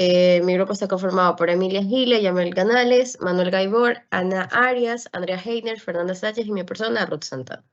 Mi grupo está conformado por Emilia Gile, Yamel Canales, Manuel Gaibor, Ana Arias, Andrea Heiner, Fernanda Sánchez y mi persona, Ruth Santana.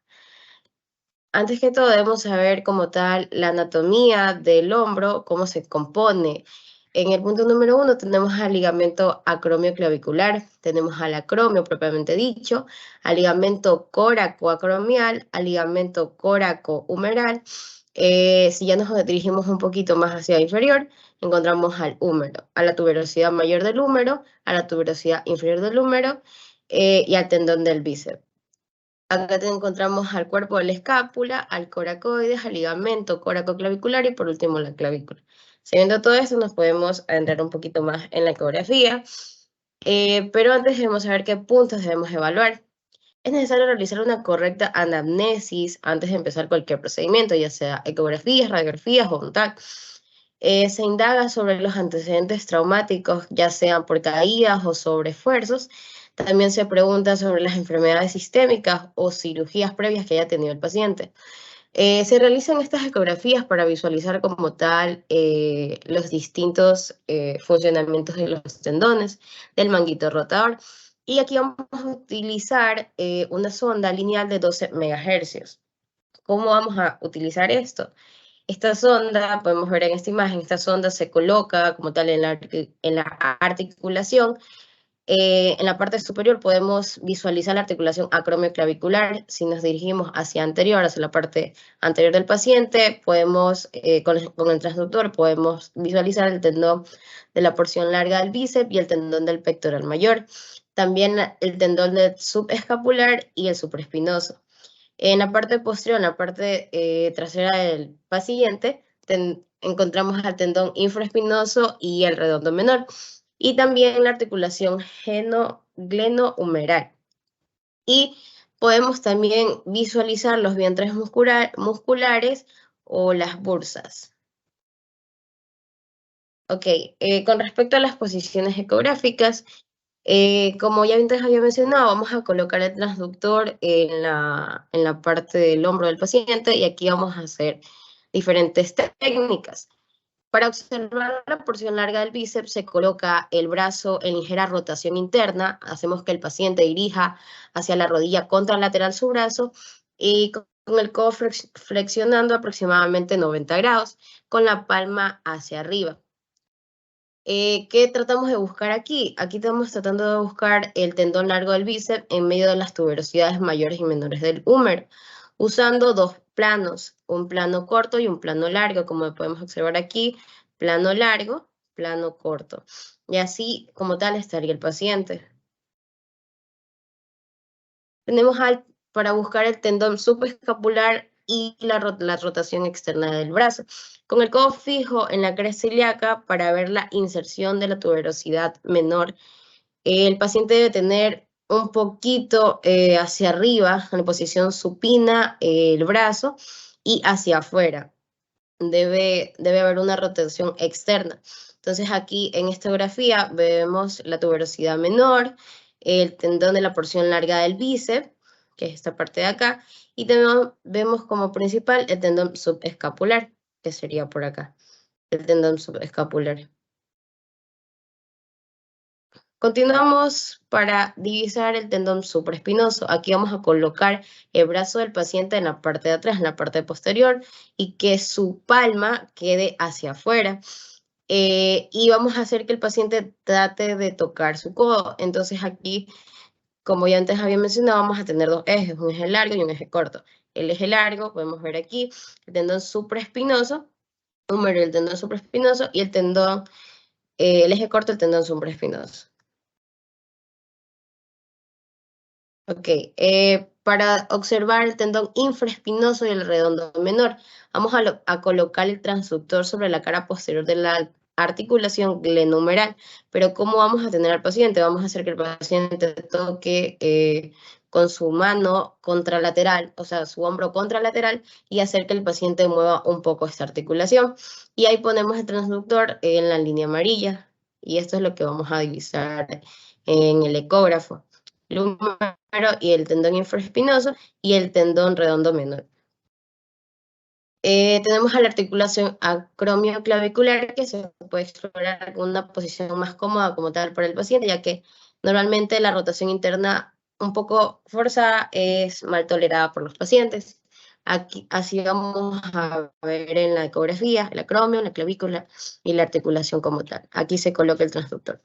Antes que todo debemos saber como tal la anatomía del hombro, cómo se compone. En el punto número 1 tenemos al ligamento acromioclavicular, tenemos al acromio propiamente dicho, al ligamento coracoacromial, al ligamento coracohumeral. Si ya nos dirigimos un poquito más hacia inferior, encontramos al húmero, a la tuberosidad mayor del húmero, a la tuberosidad inferior del húmero y al tendón del bíceps. Acá encontramos al cuerpo de la escápula, al coracoides, al ligamento coracoclavicular y por último la clavícula. Sabiendo todo esto nos podemos adentrar un poquito más en la ecografía, pero antes debemos saber qué puntos debemos evaluar. Es necesario realizar una correcta anamnesis antes de empezar cualquier procedimiento, ya sea ecografías, radiografías o un TAC. Se indaga sobre los antecedentes traumáticos, ya sean por caídas o sobre esfuerzos. También se pregunta sobre las enfermedades sistémicas o cirugías previas que haya tenido el paciente. Se realizan estas ecografías para visualizar como tal los distintos funcionamientos de los tendones, del manguito rotador. Y aquí vamos a utilizar una sonda lineal de 12 MHz. ¿Cómo vamos a utilizar esto? Esta sonda, podemos ver en esta imagen, esta sonda se coloca como tal en la articulación. En la parte superior podemos visualizar la articulación acromioclavicular. Si nos dirigimos hacia anterior, hacia la parte anterior del paciente, podemos, con el transductor, podemos visualizar el tendón de la porción larga del bíceps y el tendón del pectoral mayor. También el tendón del subescapular y el supraespinoso. En la parte posterior, en la parte trasera del paciente, encontramos al tendón infraespinoso y el redondo menor. Y también la articulación glenohumeral. Y podemos también visualizar los vientres musculares o las bursas. Ok, con respecto a las posiciones ecográficas, como ya antes había mencionado, vamos a colocar el transductor en la parte del hombro del paciente y aquí vamos a hacer diferentes técnicas. Para observar la porción larga del bíceps se coloca el brazo en ligera rotación interna, hacemos que el paciente dirija hacia la rodilla contralateral su brazo y con el codo flexionando aproximadamente 90 grados, con la palma hacia arriba. ¿Qué tratamos de buscar aquí? Aquí estamos tratando de buscar el tendón largo del bíceps en medio de las tuberosidades mayores y menores del húmero, usando dos planos, un plano corto y un plano largo, como podemos observar aquí, plano largo, plano corto. Y así, como tal, estaría el paciente. Tenemos para buscar el tendón subescapular y la rotación externa del brazo. Con el codo fijo en la cresta ilíaca para ver la inserción de la tuberosidad menor, el paciente debe tener un poquito hacia arriba, en posición supina, el brazo y hacia afuera. Debe haber una rotación externa. Entonces aquí en esta grafía vemos la tuberosidad menor, el tendón de la porción larga del bíceps, que es esta parte de acá, y también vemos como principal el tendón subescapular, que sería por acá, el tendón subescapular. Continuamos para divisar el tendón supraespinoso. Aquí vamos a colocar el brazo del paciente en la parte de atrás, en la parte posterior, y que su palma quede hacia afuera. Y vamos a hacer que el paciente trate de tocar su codo. Entonces aquí, como ya antes había mencionado, vamos a tener dos ejes, un eje largo y un eje corto. El eje largo, podemos ver aquí, el tendón supraespinoso, número del tendón supraespinoso, y el eje corto, el tendón supraespinoso. Ok, para observar el tendón infraespinoso y el redondo menor, vamos a colocar el transductor sobre la cara posterior de la articulación glenohumeral. Pero ¿cómo vamos a tener al paciente? Vamos a hacer que el paciente toque con su mano contralateral, o sea, su hombro contralateral, y hacer que el paciente mueva un poco esta articulación. Y ahí ponemos el transductor en la línea amarilla. Y esto es lo que vamos a divisar en el ecógrafo. El húmero y el tendón infraespinoso y el tendón redondo menor. Tenemos a la articulación acromioclavicular, que se puede explorar con una posición más cómoda como tal para el paciente, ya que normalmente la rotación interna un poco forzada es mal tolerada por los pacientes. Aquí, así vamos a ver en la ecografía el acromio, la clavícula y la articulación como tal. Aquí se coloca el transductor.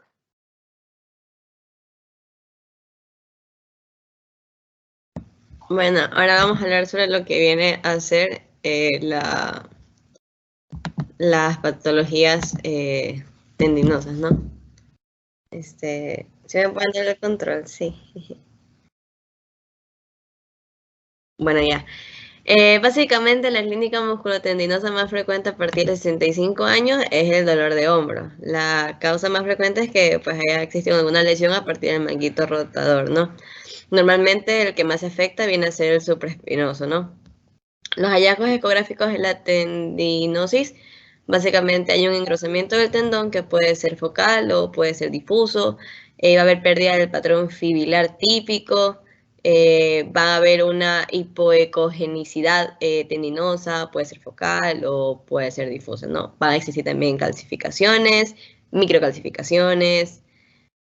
Bueno, ahora vamos a hablar sobre lo que viene a ser las patologías tendinosas, ¿no? ¿Se me pueden dar el control? Sí. Bueno, ya. Básicamente, la clínica musculotendinosa más frecuente a partir de 65 años es el dolor de hombro. La causa más frecuente es que pues, haya existido alguna lesión a partir del manguito rotador, ¿no? Normalmente el que más se afecta viene a ser el supraespinoso, ¿no? Los hallazgos ecográficos de la tendinosis, básicamente hay un engrosamiento del tendón que puede ser focal o puede ser difuso, va a haber pérdida del patrón fibrilar típico, va a haber una hipoecogenicidad tendinosa, puede ser focal o puede ser difusa, ¿no? Van a existir también calcificaciones, microcalcificaciones.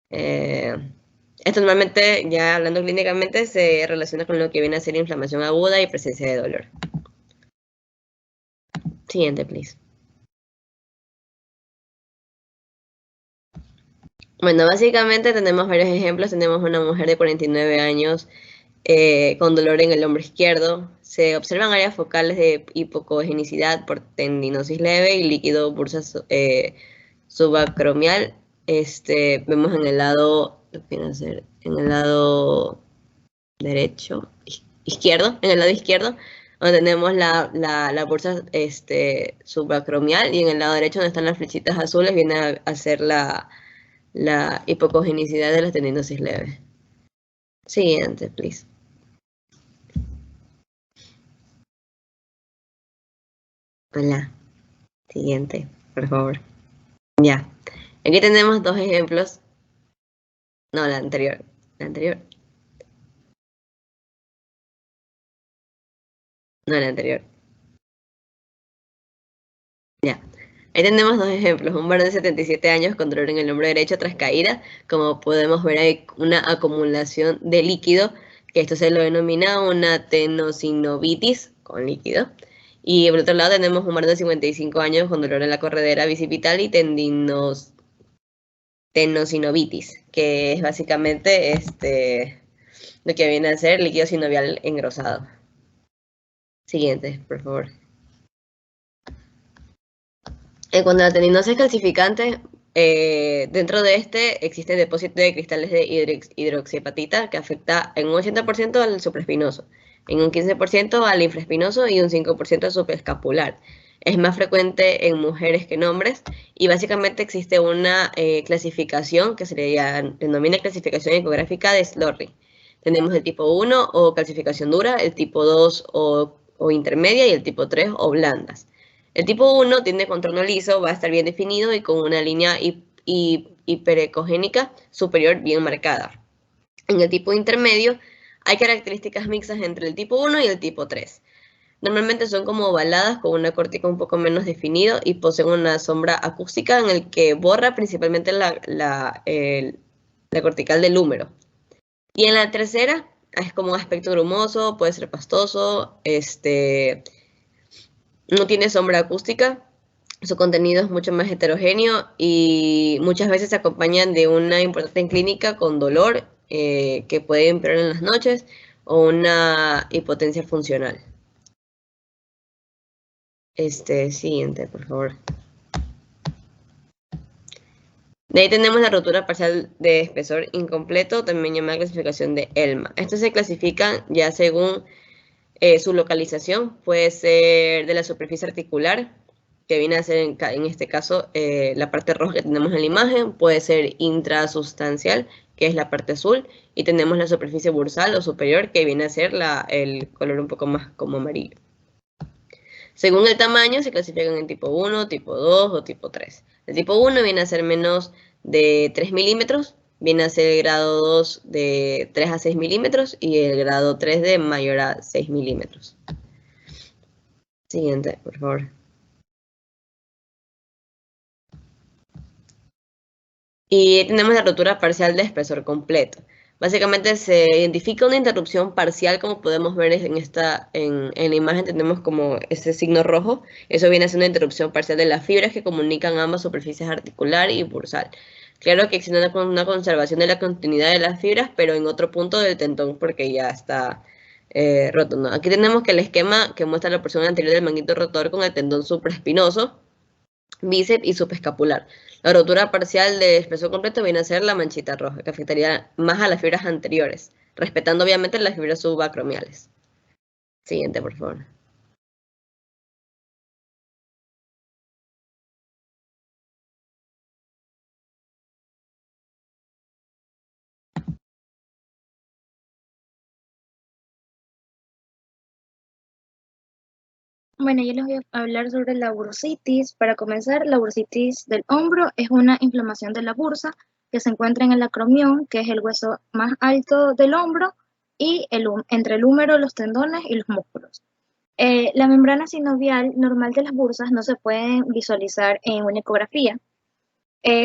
Esto normalmente, ya hablando clínicamente, se relaciona con lo que viene a ser inflamación aguda y presencia de dolor. Siguiente, please. Bueno, básicamente tenemos varios ejemplos. Tenemos una mujer de 49 años con dolor en el hombro izquierdo. Se observan áreas focales de hipocogenicidad por tendinosis leve y líquido bursa subacromial. Vemos en el lado, ¿qué viene a ser? En el lado derecho, izquierdo, en el lado izquierdo, donde tenemos la bursa subacromial, y en el lado derecho, donde están las flechitas azules, viene a ser la hipocogenicidad de la tendinosis leve. Siguiente, please. Hola. Siguiente, por favor. Ya. Aquí tenemos dos ejemplos. No, la anterior. La anterior. No, la anterior. Ya. Ahí tenemos dos ejemplos. Un varón de 77 años con dolor en el hombro derecho tras caída. Como podemos ver, hay una acumulación de líquido, que esto se lo denomina una tenosinovitis con líquido. Y por otro lado tenemos un varón de 55 años con dolor en la corredera bicipital y tenosinovitis, que es básicamente lo que viene a ser líquido sinovial engrosado. Siguiente, por favor. Cuando la tendinosis es calcificante, dentro de existe depósito de cristales de hidroxiapatita que afecta en un 80% al supraespinoso, en un 15% al infraespinoso y un 5% al supraescapular. Es más frecuente en mujeres que en hombres, y básicamente existe una clasificación que se le denomina clasificación ecográfica de Slorry. Tenemos el tipo 1 o calcificación dura, el tipo 2 o intermedia, y el tipo 3 o blandas. El tipo 1 tiene contorno liso, va a estar bien definido y con una línea hiperecogénica superior bien marcada. En el tipo intermedio hay características mixtas entre el tipo 1 y el tipo 3. Normalmente son como ovaladas con una cortica un poco menos definido y poseen una sombra acústica en el que borra principalmente la cortical del húmero. Y en la tercera es como un aspecto grumoso, puede ser pastoso, no tiene sombra acústica, su contenido es mucho más heterogéneo y muchas veces se acompañan de una importante clínica con dolor que puede empeorar en las noches o una hipotencia funcional. Siguiente, por favor. De ahí tenemos la rotura parcial de espesor incompleto, también llamada clasificación de ELMA. Estos se clasifican ya según su localización. Puede ser de la superficie articular, que viene a ser en este caso la parte roja que tenemos en la imagen. Puede ser intrasustancial, que es la parte azul, y tenemos la superficie bursal o superior, que viene a ser el color un poco más como amarillo. Según el tamaño se clasifican en tipo 1, tipo 2 o tipo 3. El tipo 1 viene a ser menos de 3 milímetros, viene a ser el grado 2 de 3 a 6 milímetros y el grado 3 de mayor a 6 milímetros. Siguiente, por favor. Y tenemos la rotura parcial de espesor completo. Básicamente se identifica una interrupción parcial, como podemos ver en la imagen tenemos como ese signo rojo. Eso viene a ser una interrupción parcial de las fibras que comunican ambas superficies articular y bursal. Claro que existe una conservación de la continuidad de las fibras, pero en otro punto del tendón porque ya está roto, ¿no? Aquí tenemos que el esquema que muestra la porción anterior del manguito rotor con el tendón supraespinoso, bíceps y subescapular. La rotura parcial de espesor completo viene a ser la manchita roja, que afectaría más a las fibras anteriores, respetando obviamente las fibras subacromiales. Siguiente, por favor. Bueno, yo les voy a hablar sobre la bursitis. Para comenzar, la bursitis del hombro es una inflamación de la bursa que se encuentra en el acromión, que es el hueso más alto del hombro, y entre el húmero, los tendones y los músculos. La membrana sinovial normal de las bursas no se puede visualizar en una ecografía.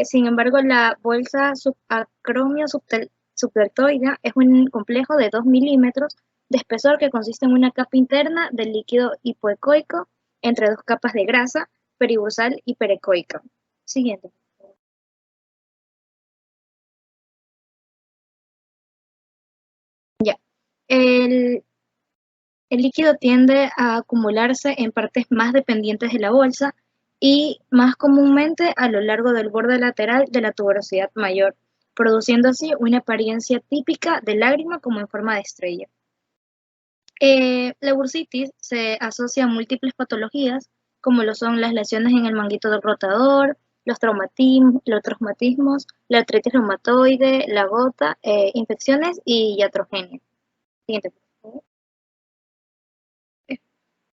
Sin embargo, la bolsa subacromio subdeltoidea es un complejo de 2 milímetros de espesor que consiste en una capa interna del líquido hipoecoico entre dos capas de grasa peribursal y perecoica. Siguiente. Ya. El líquido tiende a acumularse en partes más dependientes de la bolsa y más comúnmente a lo largo del borde lateral de la tuberosidad mayor, produciendo así una apariencia típica de lágrima como en forma de estrella. La bursitis se asocia a múltiples patologías, como lo son las lesiones en el manguito del rotador, los traumatismos, la artritis reumatoide, la gota, infecciones y iatrogenia. Siguiente, por favor.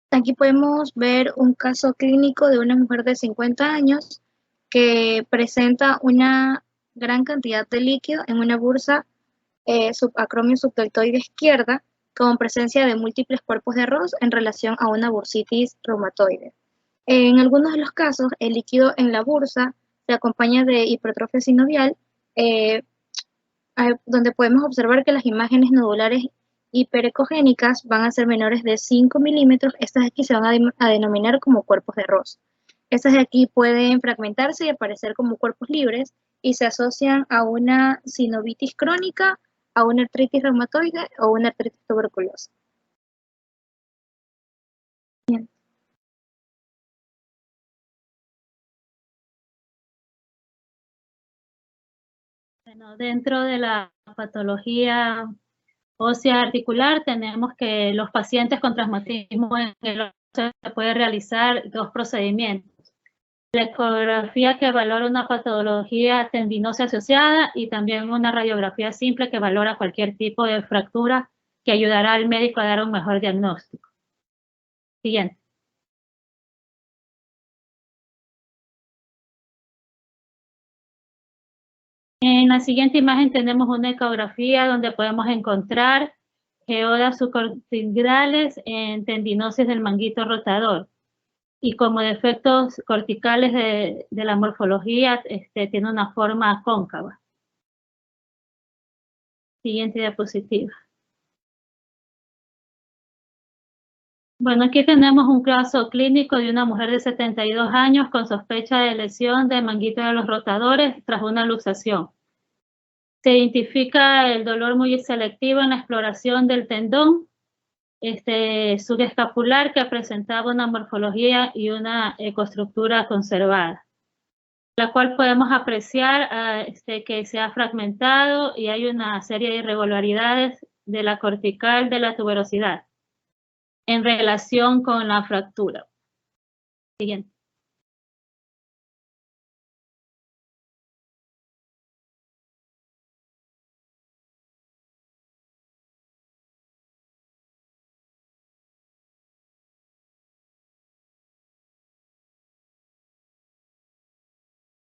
Aquí podemos ver un caso clínico de una mujer de 50 años que presenta una gran cantidad de líquido en una bursa subacromio subdeltoide izquierda con presencia de múltiples cuerpos de arroz en relación a una bursitis reumatoide. En algunos de los casos, el líquido en la bursa se acompaña de hipertrofia sinovial, donde podemos observar que las imágenes nodulares hiperecogénicas van a ser menores de 5 milímetros. Estas de aquí se van a denominar como cuerpos de arroz. Estas de aquí pueden fragmentarse y aparecer como cuerpos libres y se asocian a una sinovitis crónica, a una artritis reumatoide o una artritis tuberculosa. Bien. Bueno, dentro de la patología ósea articular tenemos que los pacientes con traumatismo en el óseo se puede realizar dos procedimientos. La ecografía que valora una patología tendinosa asociada y también una radiografía simple que valora cualquier tipo de fractura que ayudará al médico a dar un mejor diagnóstico. Siguiente. En la siguiente imagen tenemos una ecografía donde podemos encontrar geodas subcorticales en tendinosis del manguito rotador. Y como defectos corticales de la morfología, tiene una forma cóncava. Siguiente diapositiva. Bueno, aquí tenemos un caso clínico de una mujer de 72 años con sospecha de lesión del manguito de los rotadores tras una luxación. Se identifica el dolor muy selectivo en la exploración del tendón subescapular que presentaba una morfología y una ecoestructura conservada, la cual podemos apreciar que se ha fragmentado y hay una serie de irregularidades de la cortical de la tuberosidad en relación con la fractura. Siguiente.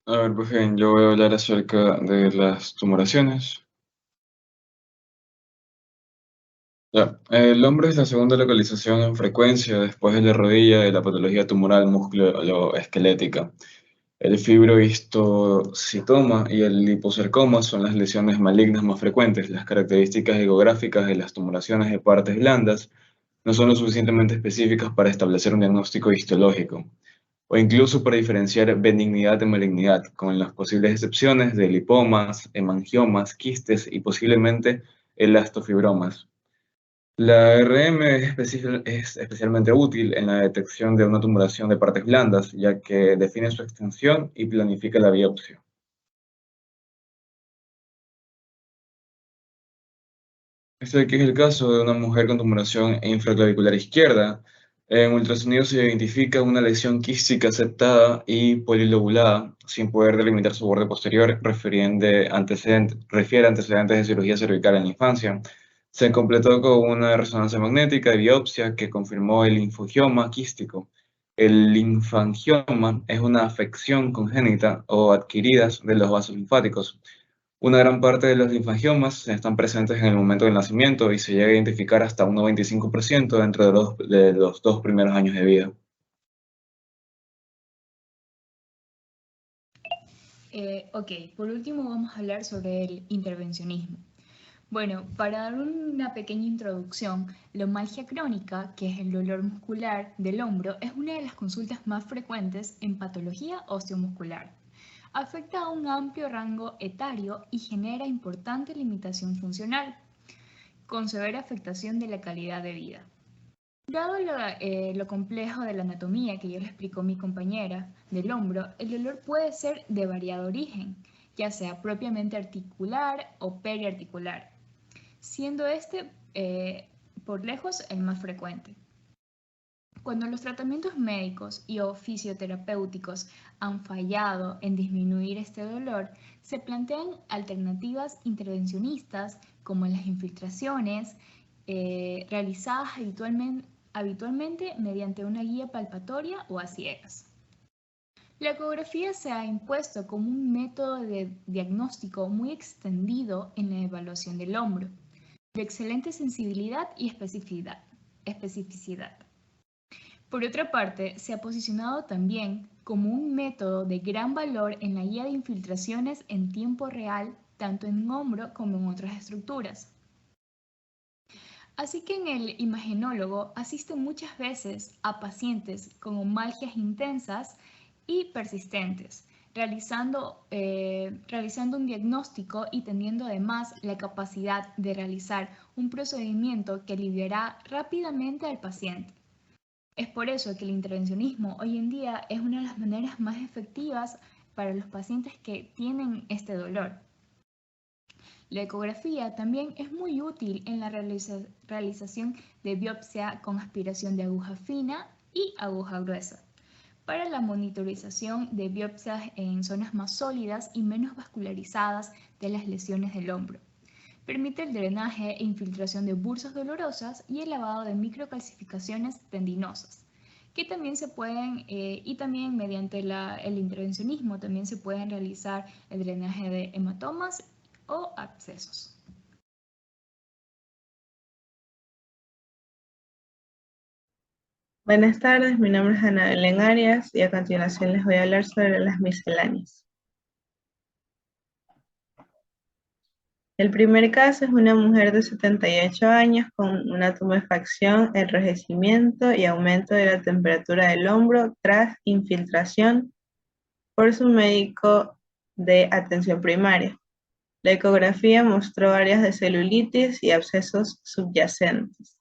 A ver, pues bien, yo voy a hablar acerca de las tumoraciones. Ya, el hombro es la segunda localización en frecuencia después de la rodilla de la patología tumoral musculoesquelética. El fibrohistocitoma y el liposarcoma son las lesiones malignas más frecuentes. Las características ecográficas de las tumoraciones de partes blandas no son lo suficientemente específicas para establecer un diagnóstico histológico, o incluso para diferenciar benignidad de malignidad, con las posibles excepciones de lipomas, hemangiomas, quistes y posiblemente elastofibromas. La RM es especialmente útil en la detección de una tumoración de partes blandas, ya que define su extensión y planifica la biopsia. Este de aquí es el caso de una mujer con tumoración infraclavicular izquierda. En ultrasonido se identifica una lesión quística aceptada y polilobulada, sin poder delimitar su borde posterior, refiere antecedentes de cirugía cervical en la infancia. Se completó con una resonancia magnética de biopsia que confirmó el linfogioma quístico. El linfangioma es una afección congénita o adquiridas de los vasos linfáticos. Una gran parte de los linfangiomas están presentes en el momento del nacimiento y se llega a identificar hasta un 95% dentro de los 2 primeros años de vida. Ok, por último vamos a hablar sobre el intervencionismo. Bueno, para dar una pequeña introducción, la mialgia crónica, que es el dolor muscular del hombro, es una de las consultas más frecuentes en patología osteomuscular. Afecta a un amplio rango etario y genera importante limitación funcional, con severa afectación de la calidad de vida. Dado lo complejo de la anatomía que ya le explicó mi compañera del hombro, el dolor puede ser de variado origen, ya sea propiamente articular o periarticular, siendo este por lejos el más frecuente. Cuando los tratamientos médicos y o fisioterapéuticos han fallado en disminuir este dolor, se plantean alternativas intervencionistas como las infiltraciones, realizadas habitualmente mediante una guía palpatoria o a ciegas. La ecografía se ha impuesto como un método de diagnóstico muy extendido en la evaluación del hombro, de excelente sensibilidad y especificidad. Por otra parte, se ha posicionado también como un método de gran valor en la guía de infiltraciones en tiempo real, tanto en hombro como en otras estructuras. Así que en el imagenólogo asiste muchas veces a pacientes con mialgias intensas y persistentes, realizando un diagnóstico y teniendo además la capacidad de realizar un procedimiento que aliviará rápidamente al paciente. Es por eso que el intervencionismo hoy en día es una de las maneras más efectivas para los pacientes que tienen este dolor. La ecografía también es muy útil en la realización de biopsia con aspiración de aguja fina y aguja gruesa, para la monitorización de biopsias en zonas más sólidas y menos vascularizadas de las lesiones del hombro. Permite el drenaje e infiltración de bursas dolorosas y el lavado de microcalcificaciones tendinosas, que también se pueden, y también mediante el intervencionismo, también se pueden realizar el drenaje de hematomas o abscesos. Buenas tardes, mi nombre es Ana Belén Arias y a continuación les voy a hablar sobre las misceláneas. El primer caso es una mujer de 78 años con una tumefacción, enrojecimiento y aumento de la temperatura del hombro tras infiltración por su médico de atención primaria. La ecografía mostró áreas de celulitis y abscesos subyacentes.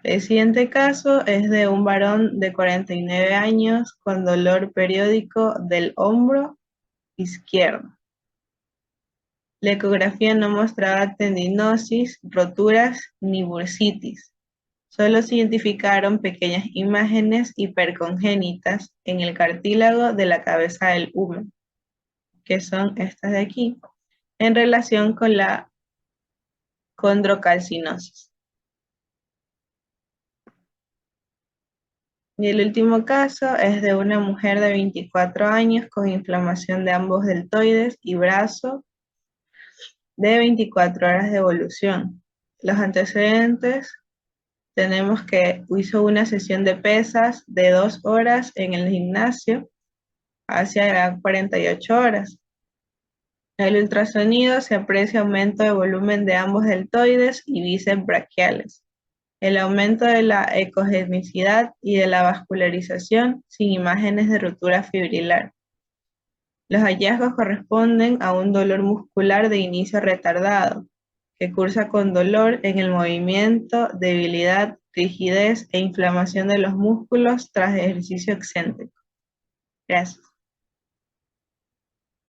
El siguiente caso es de un varón de 49 años con dolor periódico del hombro izquierdo. La ecografía no mostraba tendinosis, roturas ni bursitis. Solo se identificaron pequeñas imágenes hipercongénitas en el cartílago de la cabeza del húmero, que son estas de aquí, en relación con la condrocalcinosis. Y el último caso es de una mujer de 24 años con inflamación de ambos deltoides y brazo de 24 horas de evolución. Los antecedentes, tenemos que hizo una sesión de pesas de 2 horas en el gimnasio hacia 48 horas. En el ultrasonido se aprecia aumento de volumen de ambos deltoides y bíceps braquiales, el aumento de la ecogenicidad y de la vascularización sin imágenes de ruptura fibrilar. Los hallazgos corresponden a un dolor muscular de inicio retardado, que cursa con dolor en el movimiento, debilidad, rigidez e inflamación de los músculos tras ejercicio excéntrico. Gracias.